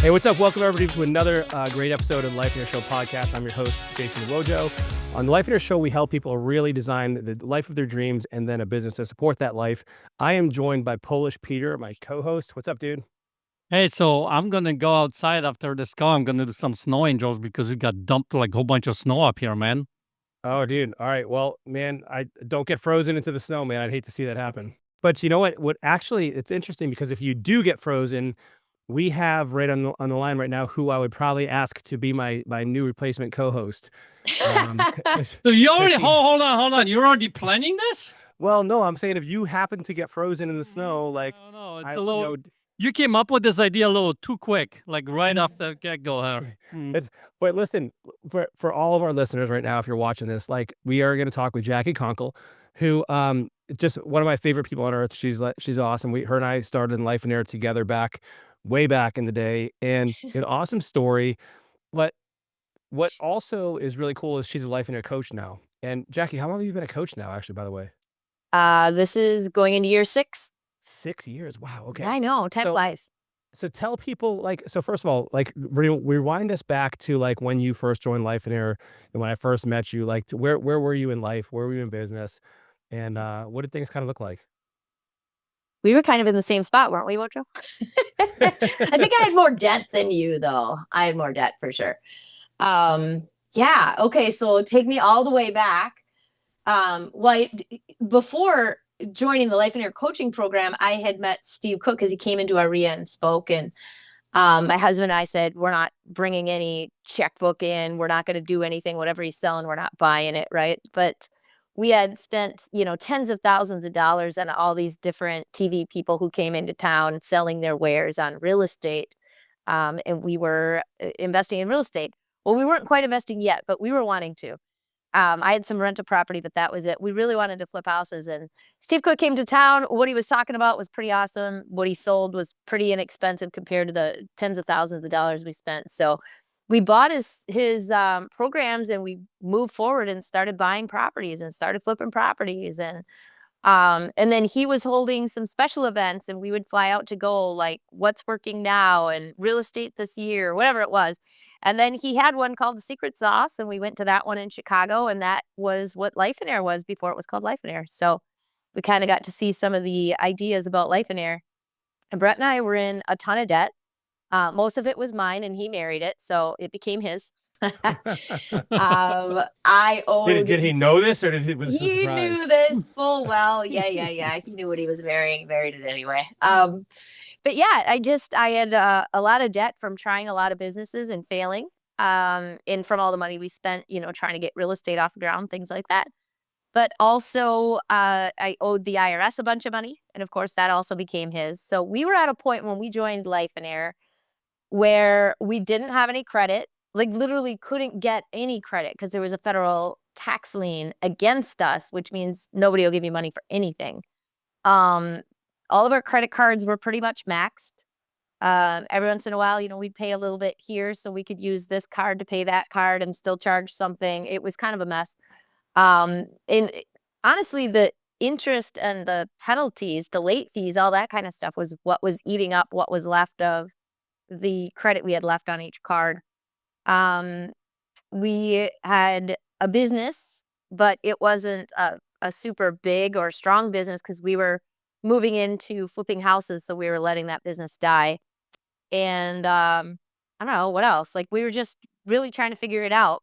Hey, what's up? Welcome everybody to another great episode of the Lifeonaire Show podcast. I'm your host, Jason Wojo. On the Lifeonaire Show, we help people really design the life of their dreams and then a business to support that life. I am joined by Polish Peter, my co-host. What's up, dude? Hey, so I'm gonna go outside after this call. I'm gonna do some snow angels because we got dumped like a whole bunch of snow up here, man. Oh, dude. All right. Well, man, I don't get frozen into the snow, man. I'd hate to see that happen. But you know what? What actually, it's interesting because if you do get frozen, we have right on the line right now who I would probably ask to be my new replacement co-host. So you already she- hold on. You're already planning this? Well, no, I'm saying if you happen to get frozen in the snow, like No, it's I, a you little. know, You came up with this idea a little too quick, like right off the get-go here. it's, but listen, for all of our listeners right now, if you're watching this, like we are going to talk with Jacci Konkle, who just one of my favorite people on earth. She's awesome. Her and I started in Lifeonaire together way back in the day, and an awesome story. But what also is really cool is she's a Lifeonaire coach now. And Jacci, how long have you been a coach now? Actually, by the way, This is going into year 6. 6 years. Wow. Okay. Yeah, I know. Time So flies. So tell people, like, so first of all, like rewind us back to like when you first joined Lifeonaire and when I first met you, like where were you in life? Where were you in business? And what did things kind of look like? We were kind of in the same spot, weren't we, Wojo? I think I had more debt than you, though. I had more debt for sure. Yeah. Okay. So take me all the way back. Before joining the Lifeonaire coaching program, I had met Steve Cook because he came into our RIA and spoke. And my husband and I said, we're not bringing any checkbook in. We're not going to do anything. Whatever he's selling, we're not buying it. Right. But we had spent, tens of thousands of dollars on all these different TV people who came into town selling their wares on real estate. And we were investing in real estate. Well, we weren't quite investing yet, but we were wanting to. I had some rental property, but that was it. We really wanted to flip houses. And Steve Cook came to town. What he was talking about was pretty awesome. What he sold was pretty inexpensive compared to the tens of thousands of dollars we spent. So we bought his programs and we moved forward and started buying properties and started flipping properties. And then he was holding some special events and we would fly out to go like what's working now and real estate this year, whatever it was. And then he had one called the Secret Sauce, and we went to that one in Chicago, and that was what Lifeonaire was before it was called Lifeonaire. So we kind of got to see some of the ideas about Lifeonaire. And Brett and I were in a ton of debt. Most of it was mine, and he married it, so it became his. I owed. Did he know this or was it a He surprise? knew this full well. Yeah. He knew what he was marrying, married it anyway. But yeah, I had a lot of debt from trying a lot of businesses and failing. And from all the money we spent, trying to get real estate off the ground, things like that. But also, I owed the IRS a bunch of money. And of course, that also became his. So we were at a point when we joined Lifeonaire where we didn't have any credit, like literally couldn't get any credit because there was a federal tax lien against us, which means nobody will give you money for anything. All of our credit cards were pretty much maxed. Every once in a while, we'd pay a little bit here so we could use this card to pay that card and still charge something. It was kind of a mess. And honestly, the interest and the penalties, the late fees, all that kind of stuff was what was eating up what was left of the credit we had left on each card. We had a business, but it wasn't a super big or strong business because we were moving into flipping houses. So we were letting that business die. And I don't know what else. Like we were just really trying to figure it out.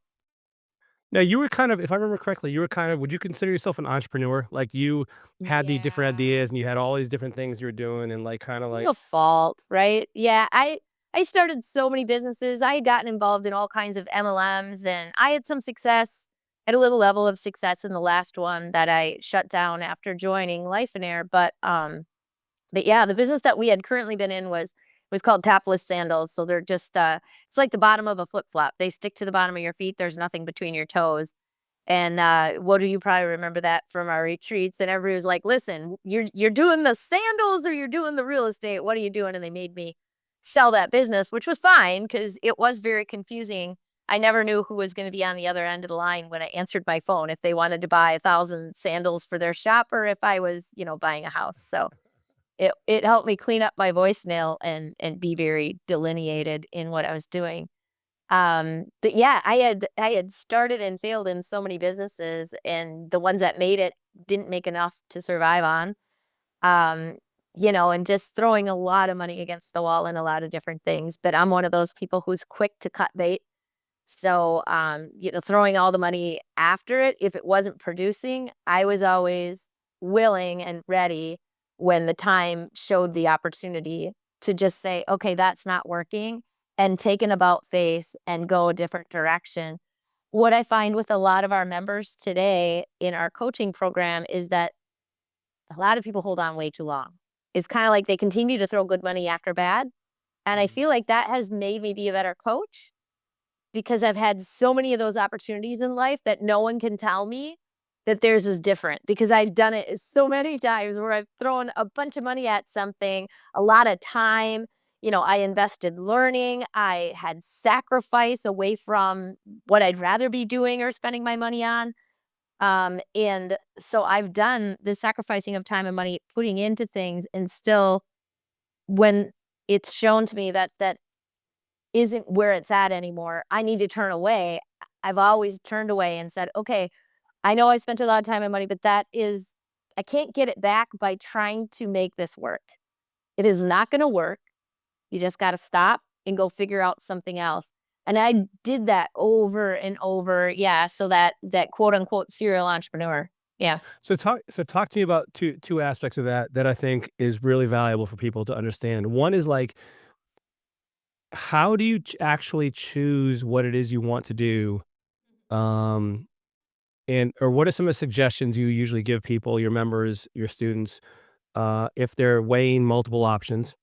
Now you were kind of, if I remember correctly, would you consider yourself an entrepreneur? Like you had the different ideas and you had all these different things you were doing and like kind of like No fault, right? Yeah, I started so many businesses. I had gotten involved in all kinds of MLMs and I had some success, at a little level of success in the last one that I shut down after joining Lifeonaire. But yeah, the business that we had currently been in was called tapless sandals. So they're just it's like the bottom of a flip-flop. They stick to the bottom of your feet. There's nothing between your toes. And what do you probably remember that from our retreats? And everybody was like, listen, you're doing the sandals or you're doing the real estate. What are you doing? And they made me sell that business, which was fine because it was very confusing. I never knew who was going to be on the other end of the line when I answered my phone, if they wanted to buy 1,000 sandals for their shop or if I was, buying a house. So it helped me clean up my voicemail and be very delineated in what I was doing. But yeah, I had started and failed in so many businesses, and the ones that made it didn't make enough to survive on. Um, and just throwing a lot of money against the wall in a lot of different things. But I'm one of those people who's quick to cut bait. So, throwing all the money after it, if it wasn't producing, I was always willing and ready when the time showed the opportunity to just say, okay, that's not working, and take an about face and go a different direction. What I find with a lot of our members today in our coaching program is that a lot of people hold on way too long. It's kind of like they continue to throw good money after bad. And I feel like that has made me be a better coach because I've had so many of those opportunities in life that no one can tell me that theirs is different, because I've done it so many times where I've thrown a bunch of money at something, a lot of time. I invested learning, I had sacrifice away from what I'd rather be doing or spending my money on. And so I've done the sacrificing of time and money, putting into things, and still, when it's shown to me that that isn't where it's at anymore, I need to turn away. I've always turned away and said, okay, I know I spent a lot of time and money, but I can't get it back by trying to make this work. It is not going to work. You just got to stop and go figure out something else. And I did that over and over. Yeah. So that quote unquote serial entrepreneur. Yeah. So talk to me about two aspects of that I think is really valuable for people to understand. One is like, how do you actually choose what it is you want to do? Um, or what are some of the suggestions you usually give people, your members, your students, if they're weighing multiple options?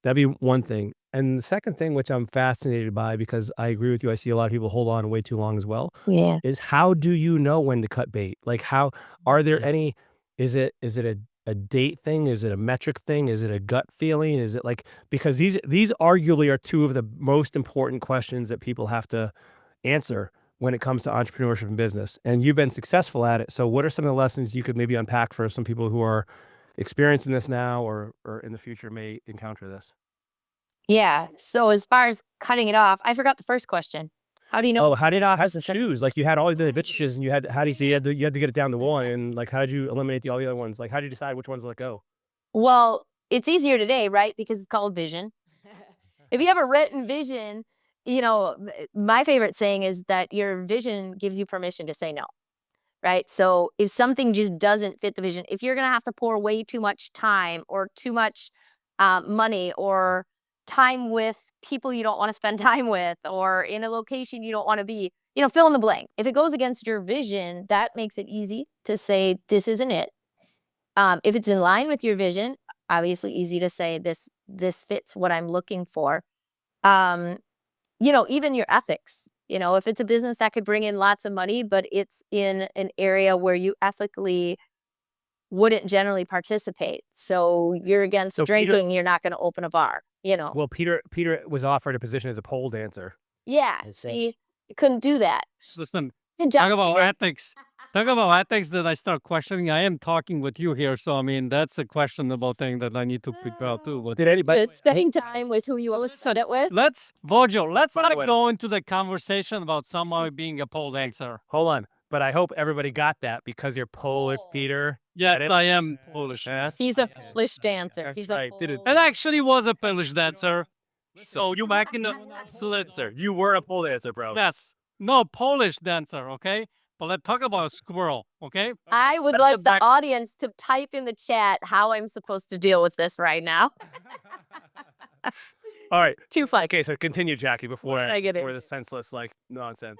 That'd be one thing. And the second thing, which I'm fascinated by, because I agree with you, I see a lot of people hold on way too long as well, Yeah. is how do you know when to cut bait? Like, how are there any? Is it a date thing? Is it a metric thing? Is it a gut feeling? Is it like, because these arguably are two of the most important questions that people have to answer when it comes to entrepreneurship and business. And you've been successful at it. So what are some of the lessons you could maybe unpack for some people who are experiencing this now or in the future may encounter this? Yeah. So as far as cutting it off, I forgot the first question. How do you know? Oh, how to choose? Like, you had all the bitches and you had, how do you see, you had to get it down to one, and like, how did you eliminate all the other ones? Like, how did you decide which ones to let go? Well, it's easier today, right? Because it's called vision. If you have a written vision, my favorite saying is that your vision gives you permission to say no, right? So if something just doesn't fit the vision, if you're going to have to pour way too much time or too much money or time with people you don't want to spend time with or in a location you don't want to be, fill in the blank. If it goes against your vision, that makes it easy to say, this isn't it. If it's in line with your vision, obviously easy to say, this fits what I'm looking for. Um, even your ethics. If it's a business that could bring in lots of money, but it's in an area where you ethically wouldn't generally participate. So you're against So Peter, drinking, you're not going to open a bar. well, Peter was offered a position as a pole dancer. Yeah, see, you couldn't do that. Listen, Good talk job, about Peter. ethics. Talk about ethics that I start questioning. I am talking with you here, so I mean that's a questionable thing that I need to figure out too. But Did anybody? Good. Spending time with who you always sit it with. Vojo, let's By the not way- go into the conversation about somebody being a pole dancer. Hold on, but I hope everybody got that because you're Polish, Peter. Yes, Get it? I am Polish. Yes. He's a Polish dancer. That's He's right. a Did it- It actually was a Polish dancer. So you back in the Dancer. You were a pole dancer, bro. yes, no Polish dancer, okay? But let's talk about a squirrel, okay? I would Let's like get the back- audience to type in the chat how I'm supposed to deal with this right now. All right. Too fun. Okay, so continue, Jackie, before What did I get before into? the senseless nonsense.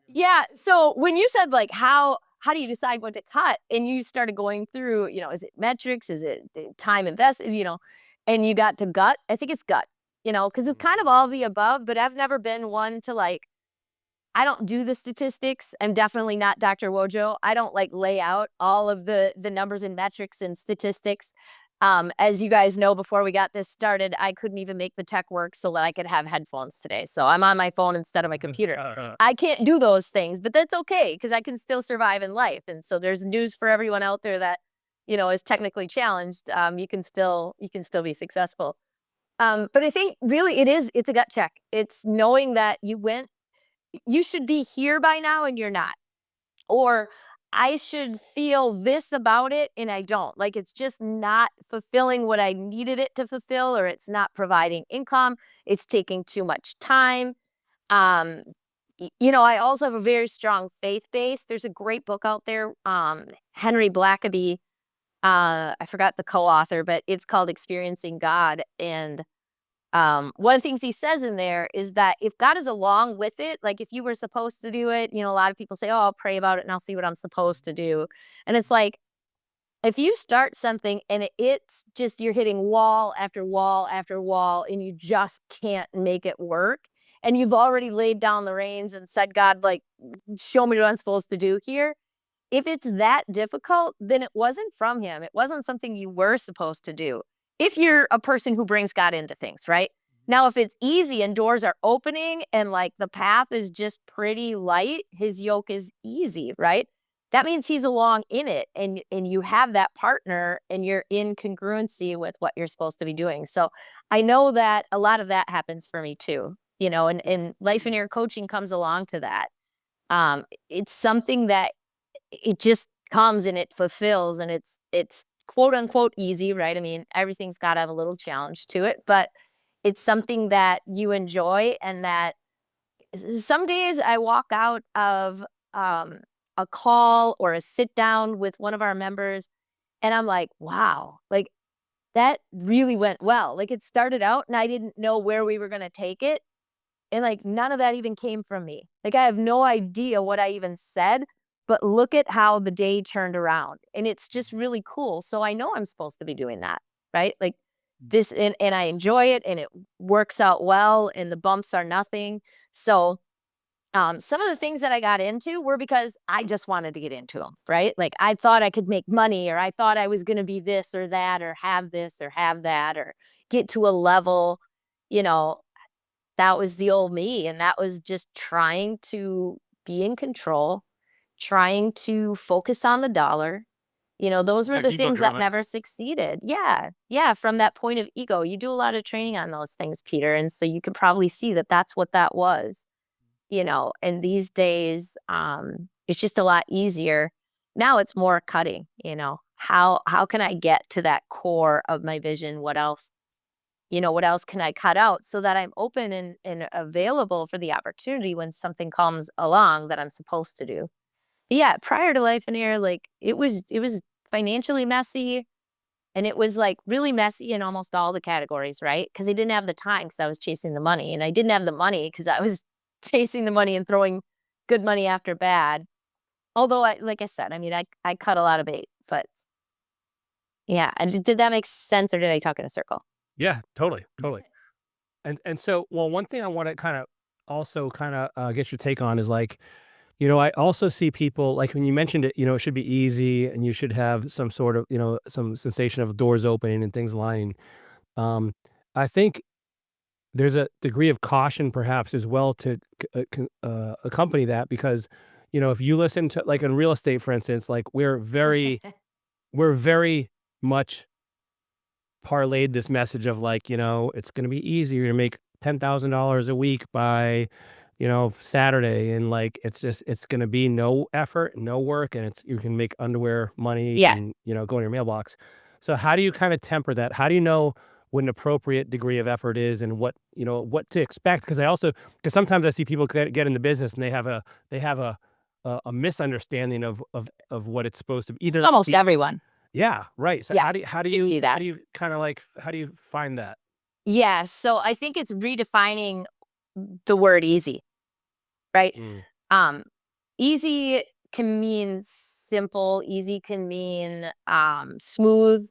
Yeah. So when you said like how do you decide what to cut, and you started going through, is it metrics, is it the time invested, and you got to gut. I think it's gut, because it's kind of all of the above. But I've never been one to like. I don't do the statistics. I'm definitely not Dr. Wojo. I don't like lay out all of the numbers and metrics and statistics. As you guys know, before we got this started, I couldn't even make the tech work so that I could have headphones today. So I'm on my phone instead of my computer. I can't do those things, but that's okay because I can still survive in life. And so there's news for everyone out there that, is technically challenged, you can still be successful. But I think really it's a gut check. It's knowing that you should be here by now and you're not. Or I should feel this about it and I don't. Like it's just not fulfilling what I needed it to fulfill, or it's not providing income. It's taking too much time. Um, I also have a very strong faith base. There's a great book out there, Henry Blackaby. I forgot the co-author, but it's called Experiencing God. And one of the things he says in there is that if God is along with it, like if you were supposed to do it, a lot of people say, oh, I'll pray about it and I'll see what I'm supposed to do. And it's like, if you start something and it's just you're hitting wall after wall after wall and you just can't make it work, and you've already laid down the reins and said, God, like, show me what I'm supposed to do here. If it's that difficult, then it wasn't from him. It wasn't something you were supposed to do. If you're a person who brings God into things, right? Now, if it's easy and doors are opening and like the path is just pretty light, his yoke is easy, right? That means he's along in it, and you have that partner and you're in congruency with what you're supposed to be doing. So I know that a lot of that happens for me too, and Lifeonaire coaching comes along to that. It's something that it just comes and it fulfills, and it's quote unquote easy, right? I mean, everything's got to have a little challenge to it, but it's something that you enjoy, and that some days I walk out of a call or a sit down with one of our members and I'm like, wow, like that really went well. Like it started out and I didn't know where we were going to take it. And like none of that even came from me. Like I have no idea what I even said, but look at how the day turned around. And it's just really cool. So I know I'm supposed to be doing that, right? Like this, and I enjoy it and it works out well and the bumps are nothing. So some of the things that I got into were because I just wanted to get into them, right? Like I thought I could make money, or I thought I was going to be this or that, or have this or have that, or get to a level, you know, that was the old me. And that was just trying to be in control, trying to focus on the dollar. Those were Like the ego things that driven. never succeeded. Yeah. Yeah. From that point of ego, you do a lot of training on those things, Peter. And so you could probably see that that's what that was, and these days, it's just a lot easier. Now it's more cutting, how can I get to that core of my vision? What else can I cut out so that I'm open and available for the opportunity when something comes along that I'm supposed to do. Yeah, prior to Lifeonaire, like it was financially messy, and it was like really messy in almost all the categories, right? Because I didn't have the time because I was chasing the money, and I didn't have the money because I was chasing the money and throwing good money after bad. Although like I said, I mean, I cut a lot of bait, but yeah. And did that make sense, or did I talk in a circle? Yeah, totally, totally. And so, well, one thing I want to kind of get your take on is like, I also see people like when you mentioned it, it should be easy and you should have some sort of, some sensation of doors opening and things lying. Um, I think there's a degree of caution perhaps as well to accompany that because, if you listen to like in real estate, for instance, like we're very much parlayed this message of like, it's going to be easier to make $10,000 a week by, Saturday. And like, it's going to be no effort, no work. And you can make underwear money Yeah. and, go in your mailbox. So how do you kind of temper that? How do you know what an appropriate degree of effort is and what to expect? Because sometimes I see people get into business and they have a misunderstanding of what it's supposed to be. It's almost everyone. Yeah, right. So Yeah, how do I see you that. how do you find that? Yeah, so I think it's redefining the word easy, right? Mm, Um, Easy can mean simple, easy can mean smooth,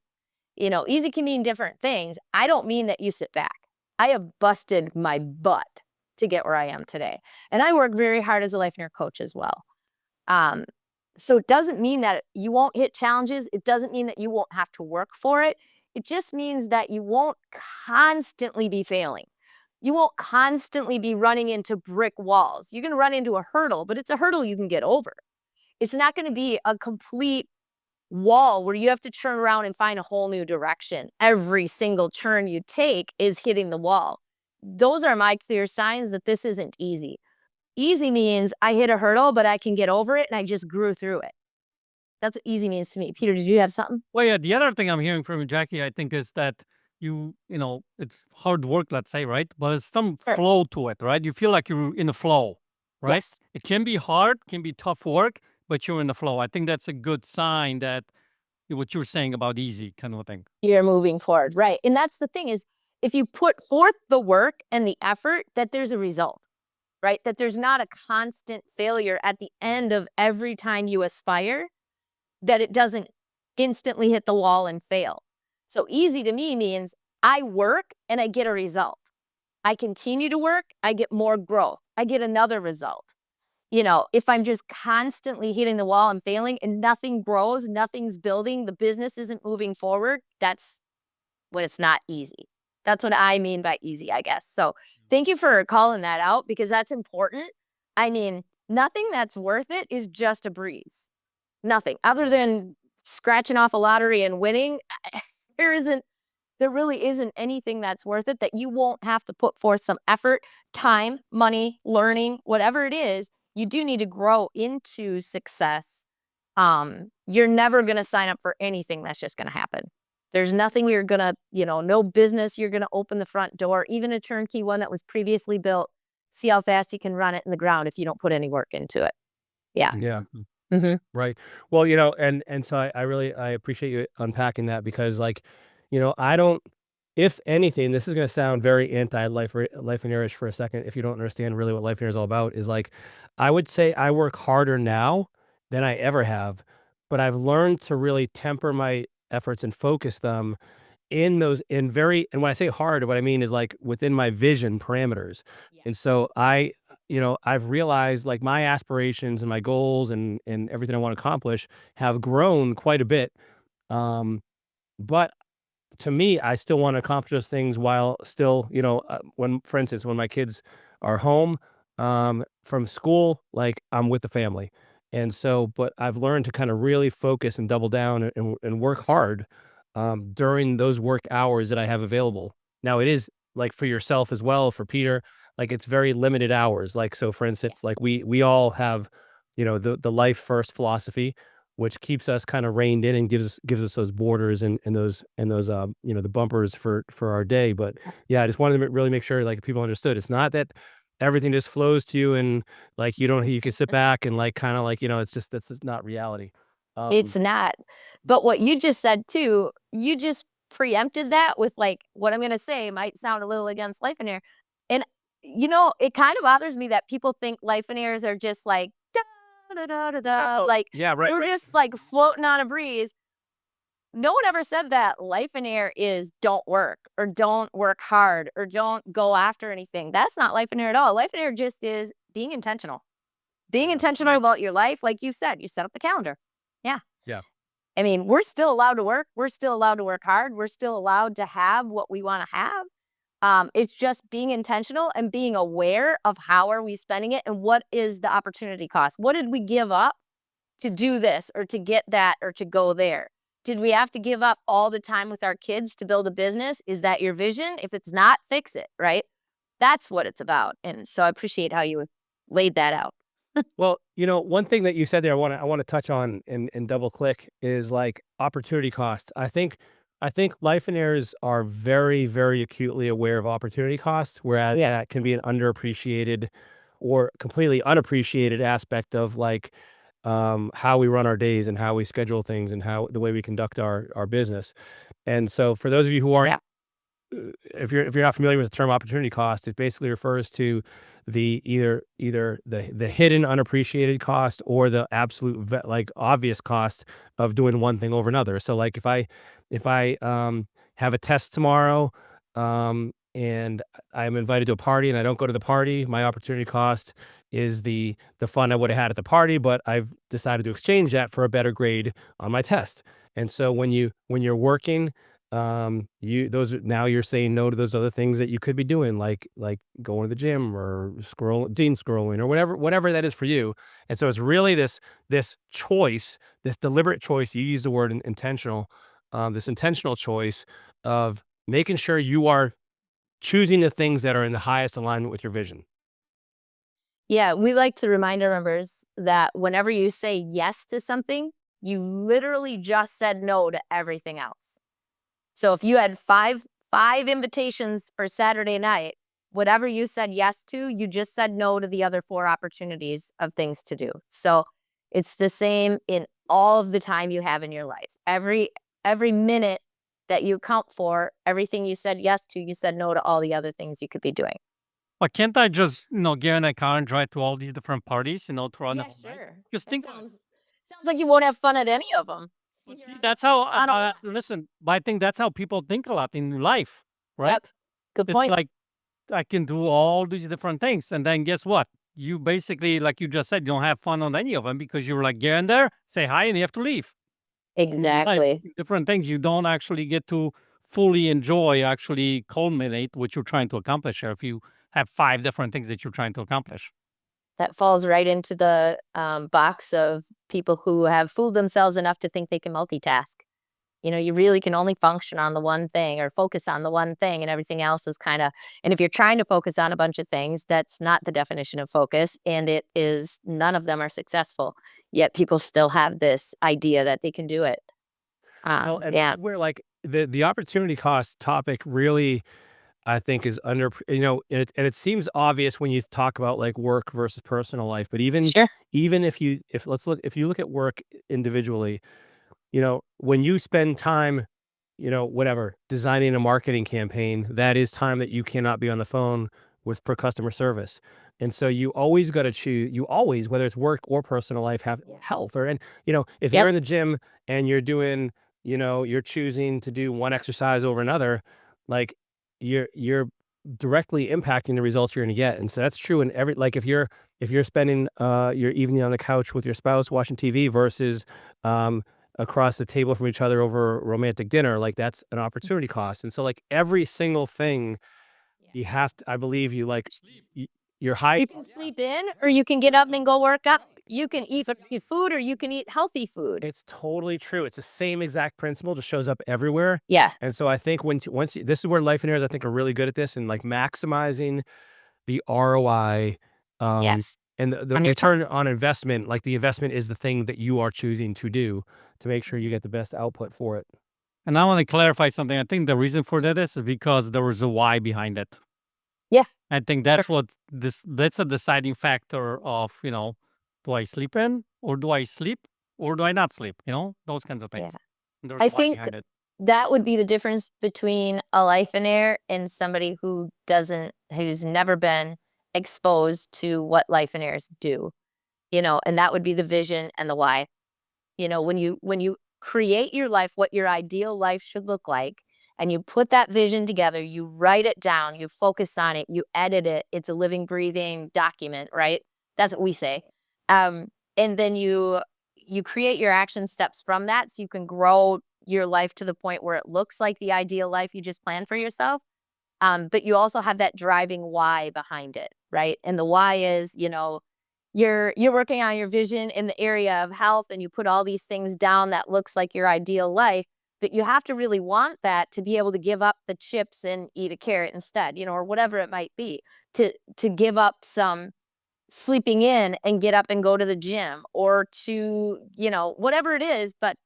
easy can mean different things. I don't mean that you sit back. I have busted my butt to get where I am today. And I work very hard as a Lifeonaire coach as well. Um, so it doesn't mean that you won't hit challenges. It doesn't mean that you won't have to work for it. It just means that you won't constantly be failing. You won't constantly be running into brick walls. You're going to run into a hurdle, but it's a hurdle you can get over. It's not going to be a complete wall where you have to turn around and find a whole new direction. Every single turn you take is hitting the wall. Those are my clear signs that this isn't easy. Easy means I hit a hurdle, but I can get over it and I just grew through it. That's what easy means to me. Peter, did you have something? Well, yeah, the other thing I'm hearing from you, Jackie, I think is that it's hard work, let's say, right? But it's some Sure. flow to it, right? You feel like you're in a flow, right? Yes. It can be hard, can be tough work, but you're in the flow. I think that's a good sign that what you're saying about easy kind of a thing. You're moving forward. Right. And that's the thing is if you put forth the work and the effort, that there's a result, right? That there's not a constant failure at the end of every time you aspire, that it doesn't instantly hit the wall and fail. So easy to me means I work and I get a result. I continue to work, I get more growth. I get another result. If I'm just constantly hitting the wall and failing and nothing grows, nothing's building, the business isn't moving forward, that's when it's not easy. That's what I mean by easy, I guess. So thank you for calling that out because that's important. I mean, nothing that's worth it is just a breeze. Nothing other than scratching off a lottery and winning. There really isn't anything that's worth it that you won't have to put forth some effort, time, money, learning, whatever it is. You do need to grow into success. You're never going to sign up for anything that's just going to happen. There's nothing you're going to, no business you're going to open the front door, even a turnkey one that was previously built. See how fast you can run it in the ground if you don't put any work into it. Yeah. Yeah. Mm-hmm. Right. Well, and so I appreciate you unpacking that because I don't, if anything, this is going to sound very Lifeonaire-ish for a second. If you don't understand really what Lifeonaire is all about is I would say I work harder now than I ever have, but I've learned to really temper my efforts and focus them and when I say hard, what I mean is within my vision parameters. Yeah. And so I've realized my aspirations and my goals and everything I want to accomplish have grown quite a bit. But to me, I still want to accomplish those things while still, for instance, when my kids are home from school, I'm with the family. And so, but I've learned to kind of really focus and double down and work hard during those work hours that I have available. Now, it is for yourself as well, for Peter, it's very limited hours. So for instance, we all have, the life first philosophy, which keeps us kind of reined in and gives us those borders and those the bumpers for our day. But yeah, I just wanted to really make sure people understood. It's not that everything just flows to you and you can sit back and kind of it's just not reality. It's not. But what you just said too, you just preempted that with what I'm going to say might sound a little against Lifeonaire. And it kind of bothers me that people think Lifeonaires are just da, da, da, da, da, Yeah, right. we're just floating on a breeze. No one ever said that Lifeonaire is don't work or don't work hard or don't go after anything. That's not Lifeonaire at all. Lifeonaire just is being intentional. Being intentional about your life, like you said, you set up the calendar. Yeah. Yeah. I mean, we're still allowed to work. We're still allowed to work hard. We're still allowed to have what we want to have. It's just being intentional and being aware of how are we spending it and what is the opportunity cost? What did we give up to do this or to get that or to go there? Did we have to give up all the time with our kids to build a business? Is that your vision? If it's not, fix it, right? That's what it's about. And so I appreciate how you laid that out. Well, one thing that you said there, I want to touch on and double click is opportunity cost. I think Lifeonaires are very, very acutely aware of opportunity cost, whereas that can be an underappreciated or completely unappreciated aspect of how we run our days and how we schedule things and the way we conduct our business. And so for those of you who aren't, if you're not familiar with the term opportunity cost, it basically refers to the either the hidden unappreciated cost or the absolute obvious cost of doing one thing over another. So if I have a test tomorrow and I'm invited to a party and I don't go to the party, my opportunity cost is the fun I would have had at the party, but I've decided to exchange that for a better grade on my test. And so when you're working now you're saying no to those other things that you could be doing, like going to the gym or scrolling or whatever that is for you. And so it's really this choice, this deliberate choice. You use the word intentional, this intentional choice of making sure you are choosing the things that are in the highest alignment with your vision. Yeah, we like to remind our members that whenever you say yes to something, you literally just said no to everything else. So if you had five invitations for Saturday night, whatever you said yes to, you just said no to the other 4 opportunities of things to do. So it's the same in all of the time you have in your life. Every minute that you account for, everything you said yes to, you said no to all the other things you could be doing. But can't I just, get in a car and drive to all these different parties, throughout the Yeah, whole night? sure. Just That think, sounds like you won't have fun at any of them. but see, that's how, I don't. listen, but I think that's how people think a lot in life, right? Yep. Good It's point. like, I can do all these different things. And then guess what? You basically, like you just said, you don't have fun on any of them because you're like, get in there, say hi, and you have to leave. Like, Exactly. different things you don't actually get to fully enjoy, actually culminate what you're trying to accomplish here if you have 5 different things that you're trying to accomplish. That falls right into the box of people who have fooled themselves enough to think they can multitask. You really can only function on the one thing or focus on the one thing, and everything else is kind of. And if you're trying to focus on a bunch of things, that's not the definition of focus, and it is none of them are successful. Yet people still have this idea that they can do it. Well, and Yeah, where like the opportunity cost topic really, I think, is and it seems obvious when you talk about like work versus personal life, but sure. even if you look at work individually, when you spend time, whatever, designing a marketing campaign, that is time that you cannot be on the phone for customer service. And so you always got to choose, whether it's work or personal life, have Yeah. health if you're Yep. in the gym and you're doing, you're choosing to do one exercise over another, like you're directly impacting the results you're going to get. And so that's true in every, like if you're spending your evening on the couch with your spouse watching TV versus um across the table from each other over romantic dinner, like that's an opportunity cost. And so like every single thing you have to, I believe you like, you're high. You can sleep in, or you can get up and go work out. You can eat food, or you can eat healthy food. It's totally true. It's the same exact principle, just shows up everywhere. Yeah. And so I think this is where Lifeonaires, I think, are really good at this and like maximizing the ROI, um, Yes. and the On your time. return on investment. Like the investment is the thing that you are choosing to do to make sure you get the best output for it. And I want to clarify something. I think the reason for that is because there was a why behind it. Yeah. I think Sure. that's a deciding factor of, do I sleep in or do I sleep or do I not sleep? Those kinds of Yeah. things. And there's I a why think behind it. that would be the difference between a Lifeonaire and somebody who's never been exposed to what Lifeonaires do. And that would be the vision and the why. When you create your life, what your ideal life should look like, and you put that vision together, you write it down, you focus on it, you edit it. It's a living, breathing document, right? That's what we say. And then you create your action steps from that, so you can grow your life to the point where it looks like the ideal life you just planned for yourself. But you also have that driving why behind it, right? And the why is, you're working on your vision in the area of health, and you put all these things down that looks like your ideal life, but you have to really want that to be able to give up the chips and eat a carrot instead, or whatever it might be, to give up some sleeping in and get up and go to the gym, or to, whatever it is, but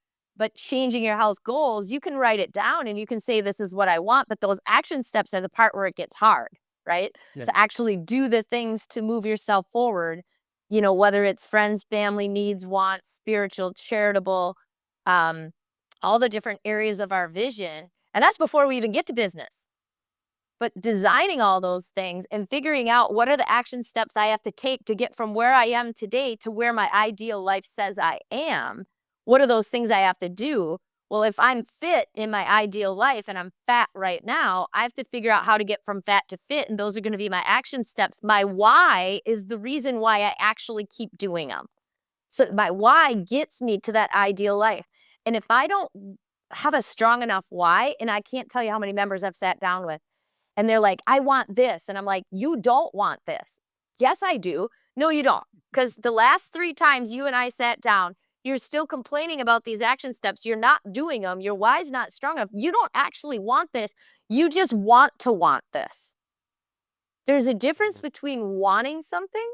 changing your health goals. You can write it down and you can say, this is what I want, but those action steps are the part where it gets hard, right? Yeah. To actually do the things to move yourself forward, whether it's friends, family, needs, wants, spiritual, charitable, all the different areas of our vision. And that's before we even get to business. But designing all those things and figuring out what are the action steps I have to take to get from where I am today to where my ideal life says I am. What are those things I have to do? Well, if I'm fit in my ideal life and I'm fat right now, I have to figure out how to get from fat to fit. And those are going to be my action steps. My why is the reason why I actually keep doing them. So my why gets me to that ideal life. And if I don't have a strong enough why. And I can't tell you how many members I've sat down with and they're like, I want this. And I'm like, you don't want this. Yes, I do. No, you don't. Because the last 3 times you and I sat down, you're still complaining about these action steps. You're not doing them. Your why's not strong enough. You don't actually want this. You just want to want this. There's a difference between wanting something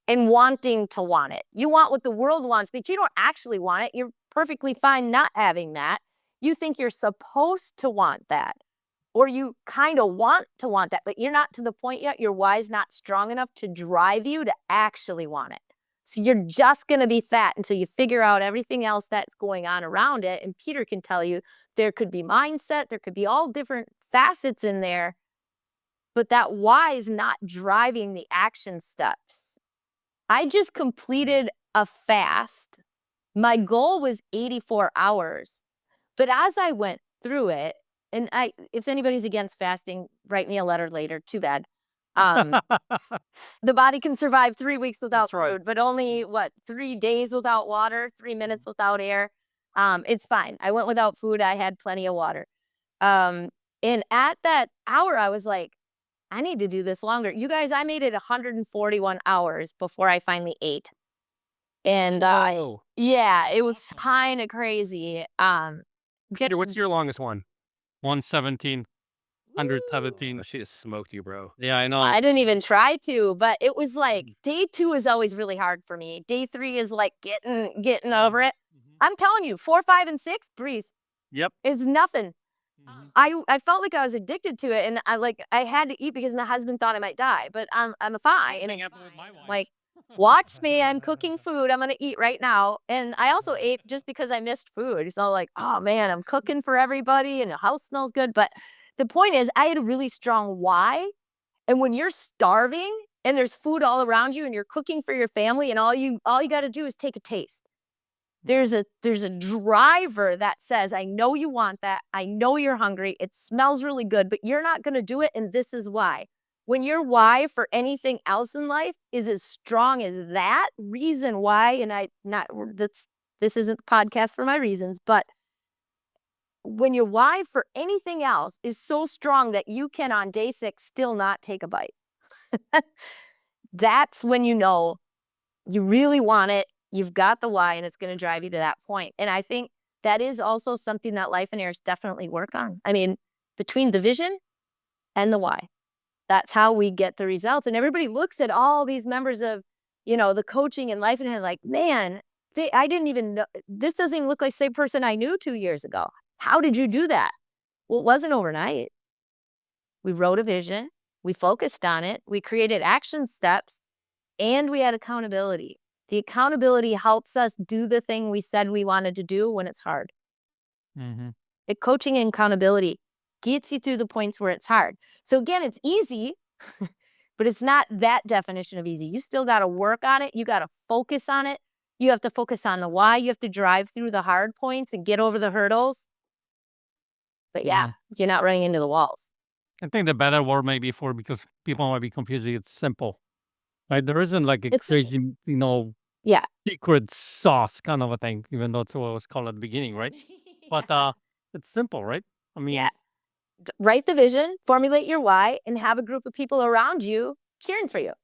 and wanting to want it. You want what the world wants, but you don't actually want it. You're perfectly fine not having that. You think you're supposed to want that, or you kind of want to want that, but you're not to the point yet. Your why's not strong enough to drive you to actually want it. So you're just going to be fat until you figure out everything else that's going on around it. And Peter can tell you there could be mindset, there could be all different facets in there, but that why is not driving the action steps. I just completed a fast. My goal was 84 hours. But as I went through it, and if anybody's against fasting, write me a letter later. Too bad. The body can survive 3 weeks without food, but only 3 days without water, 3 minutes without air. It's fine. I went without food. I had plenty of water. And at that hour, I was like, I need to do this longer. You guys, I made it 141 hours before I finally ate. And yeah, it was kind of crazy. Peter, what's your longest one? 117, 117. Oh, she just smoked you, bro. Yeah, I know. I didn't even try to, but it was like day 2 is always really hard for me. Day 3 is like getting over it. I'm telling you, 4, 5, and 6, breeze. Yep. Is nothing. I felt like I was addicted to it, and I had to eat because my husband thought I might die, but I'm fine. And like, watch me, I'm cooking food. I'm gonna eat right now. And I also ate just because I missed food. So like, oh man, I'm cooking for everybody, and the house smells good. But the point is, I had a really strong why. And when you're starving and there's food all around you, and you're cooking for your family, and all you got to do is take a taste. There's a driver that says, I know you want that. I know you're hungry. It smells really good, but you're not going to do it. And this is why. When your why for anything else in life is as strong as that reason why, and this isn't the podcast for my reasons, but when your why for anything else is so strong that you can on day 6 still not take a bite, that's when you know you really want it. You've got the why, and it's going to drive you to that point. And I think that is also something that Lifeonaires definitely work on. I mean, between the vision and the why, that's how we get the results. And everybody looks at all these members of, the coaching and Lifeonaire like, man, I didn't even know. This doesn't even look like the same person I knew 2 years ago. How did you do that? Well, it wasn't overnight. We wrote a vision. We focused on it. We created action steps, and we had accountability. The accountability helps us do the thing we said we wanted to do when it's hard. The coaching and accountability gets you through the points where it's hard. So again, it's easy, but it's not that definition of easy. You still got to work on it. You got to focus on it. You have to focus on the why. You have to drive through the hard points and get over the hurdles. But yeah, you're not running into the walls. I think the better word may be because people might be confused. It's simple. Right? There isn't like a crazy, secret sauce kind of a thing, even though it's what it was called at the beginning, right? But it's simple, right? I mean, write the vision, formulate your why, and have a group of people around you cheering for you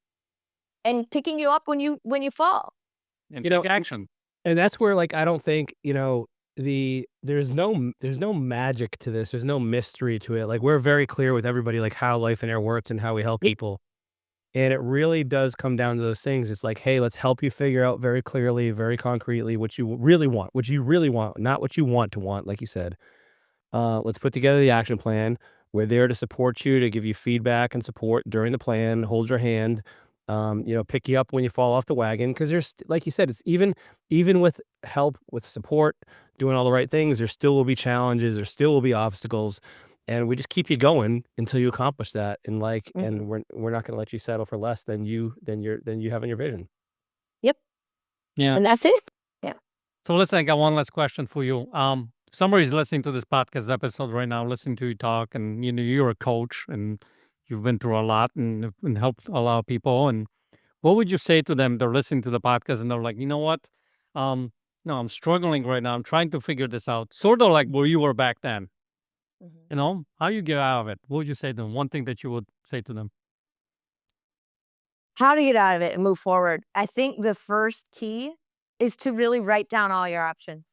and picking you up when you fall. And take action. And that's where, like, I don't think, there's no magic to this. There's no mystery to it. Like, we're very clear with everybody, like, how Lifeonaire works and how we help people. And it really does come down to those things. It's like, hey, let's help you figure out very clearly, very concretely what you really want, not what you want to want, like you said. Let's put together the action plan. We're there to support you, to give you feedback and support during the plan, hold your hand, pick you up when you fall off the wagon. Because there's, like you said, it's even with help, with support, doing all the right things, there still will be challenges, there still will be obstacles. And we just keep you going until you accomplish that. And and we're not going to let you settle for less than you have in your vision. Yep. Yeah. And that's it. Yeah. So listen, I got one last question for you. Somebody's listening to this podcast episode right now, listening to you talk, and you're a coach and you've been through a lot and helped a lot of people. And what would you say to them? They're listening to the podcast and they're like, you know what? no, I'm struggling right now. I'm trying to figure this out. Sort of like where you were back then. You know, how you get out of it? What would you say to them? One thing that you would say to them? How to get out of it and move forward. I think the first key is to really write down all your options.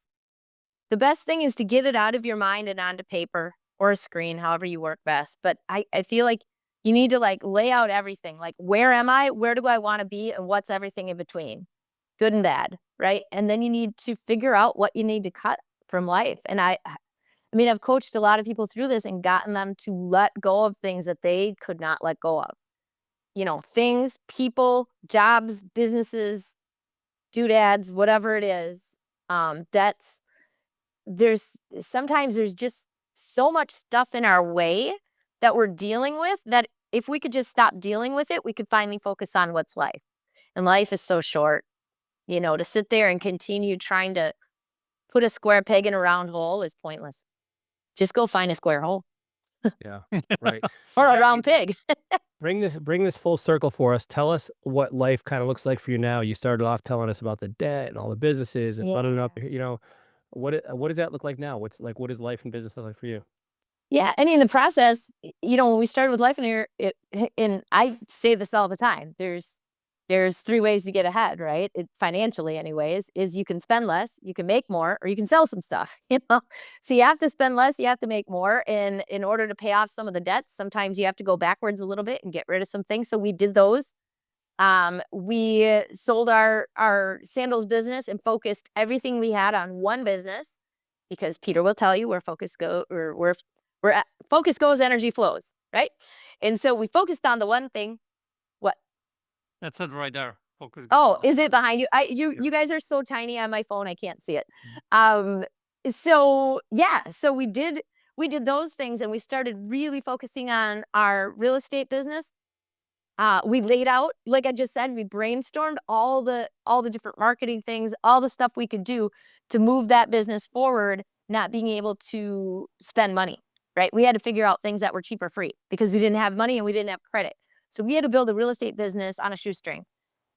The best thing is to get it out of your mind and onto paper or a screen, however you work best. But I feel like you need to like lay out everything. Like, where am I? Where do I want to be? And what's everything in between? Good and bad, right? And then you need to figure out what you need to cut from life. And I mean, I've coached a lot of people through this and gotten them to let go of things that they could not let go of. You know, things, people, jobs, businesses, doodads, whatever it is, debts. Sometimes there's just so much stuff in our way that we're dealing with that if we could just stop dealing with it, we could finally focus on what's life. And life is so short, you know, to sit there and continue trying to put a square peg in a round hole is pointless. Just go find a square hole. Yeah, right. Or a round pig. Bring this full circle for us. Tell us what life kind of looks like for you now. You started off telling us about the debt and all the businesses and running up. You know, what does that look like now? What does life and business look like for you? Yeah, and in the process, you know, when we started with Lifeonaire, and I say this all the time, there's three ways to get ahead, right? Financially, anyways, is you can spend less, you can make more, or you can sell some stuff. You know, so you have to spend less, you have to make more, and in order to pay off some of the debts, sometimes you have to go backwards a little bit and get rid of some things. So we did those. We sold our sandals business and focused everything we had on one business, because Peter will tell you where focus focus goes, energy flows, right? And so we focused on the one thing. What? That's it right there. Focus. Oh, is it behind you? You guys are so tiny on my phone, I can't see it. So yeah, so we did those things, and we started really focusing on our real estate business. We laid out, like I just said, we brainstormed all the different marketing things, all the stuff we could do to move that business forward, not being able to spend money, right? We had to figure out things that were cheap or free because we didn't have money and we didn't have credit. So we had to build a real estate business on a shoestring.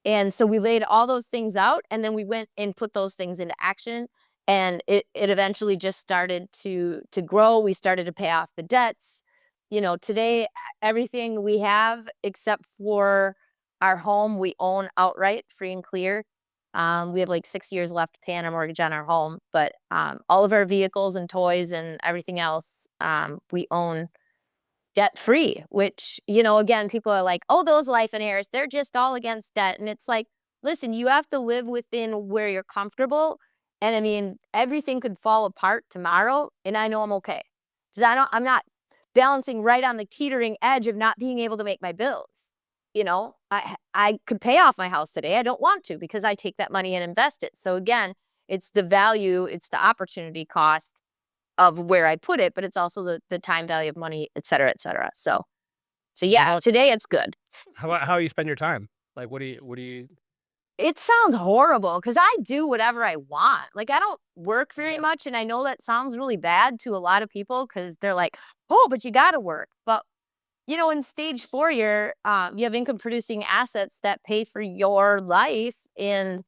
And so we laid all those things out, and then we went and put those things into action. And it eventually just started to grow. We started to pay off the debts. You know, today, everything we have except for our home, we own outright, free and clear. We have like 6 years left to pay on our mortgage on our home, but all of our vehicles and toys and everything else, we own debt free, which, you know, again, people are like, oh, those Lifeonaires, they're just all against debt. And it's like, listen, you have to live within where you're comfortable. And I mean, everything could fall apart tomorrow, and I know I'm okay. Because I'm not balancing right on the teetering edge of not being able to make my bills. You know, I could pay off my house today. I don't want to, because I take that money and invest it. So again, it's the value, it's the opportunity cost of where I put it, but it's also the time value of money, et cetera, et cetera. So yeah, today it's good. How you spend your time? Like, what do you? It sounds horrible because I do whatever I want. Like, I don't work very much, and I know that sounds really bad to a lot of people because they're like, oh, but you got to work. But, you know, in stage 4, you have income producing assets that pay for your life. And,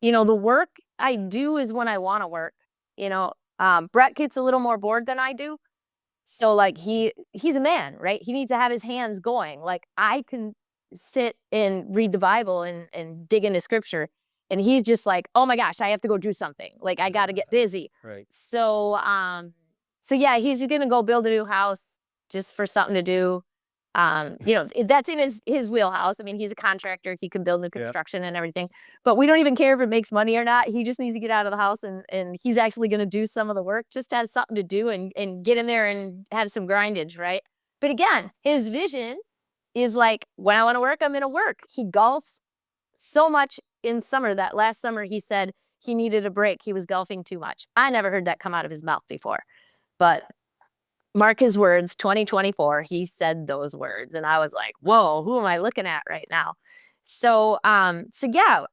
you know, the work I do is when I want to work. You know, Brett gets a little more bored than I do. So like he's a man, right? He needs to have his hands going. Like, I can sit and read the Bible and dig into scripture, and he's just like, oh my gosh, I have to go do something. Like, I got to get busy. Right. So, so yeah, he's going to go build a new house just for something to do. You know, that's in his wheelhouse. I mean, he's a contractor. He can build new construction and everything, but we don't even care if it makes money or not. He just needs to get out of the house, and he's actually going to do some of the work, just to have something to do and get in there and have some grindage, right? But again, his vision is like, when I want to work, I'm going to work. He golfs so much in summer that last summer he said he needed a break. He was golfing too much. I never heard that come out of his mouth before, but mark his words, 2024, he said those words. And I was like, whoa, who am I looking at right now? So, so yeah,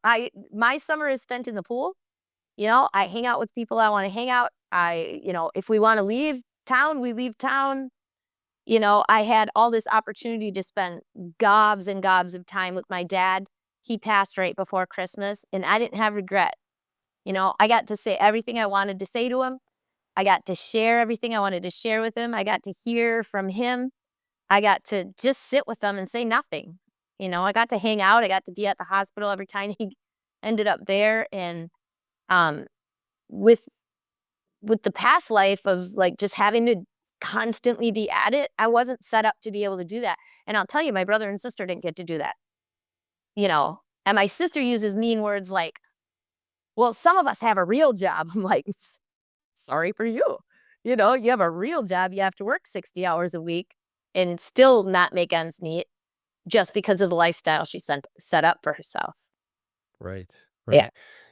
my summer is spent in the pool. You know, I hang out with people I want to hang out. You know, if we want to leave town, we leave town. You know, I had all this opportunity to spend gobs and gobs of time with my dad. He passed right before Christmas, and I didn't have regret. You know, I got to say everything I wanted to say to him. I got to share everything I wanted to share with him. I got to hear from him. I got to just sit with him and say nothing. You know, I got to hang out. I got to be at the hospital every time he ended up there. And um, with the past life of like just having to constantly be at it, I wasn't set up to be able to do that. And I'll tell you, my brother and sister didn't get to do that. You know, and my sister uses mean words like, well, some of us have a real job. I'm like, sorry for you. You know, you have a real job. You have to work 60 hours a week and still not make ends meet just because of the lifestyle she set up for herself. Right. Yeah.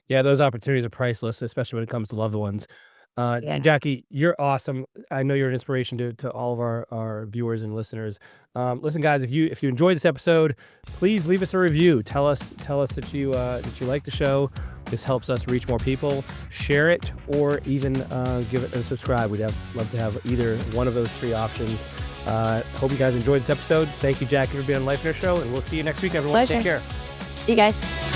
Yeah, those opportunities are priceless, especially when it comes to loved ones. Yeah. Jacci, you're awesome. I know you're an inspiration to all of our viewers and listeners. Listen, guys, if you enjoyed this episode, please leave us a review. Tell us that you like the show. This helps us reach more people. Share it, or even give it a subscribe. We'd love to have either one of those 3 options. Hope you guys enjoyed this episode. Thank you, Jacci, for being on the Lifeonaire Show, and we'll see you next week, everyone. Pleasure. Take care. See you guys.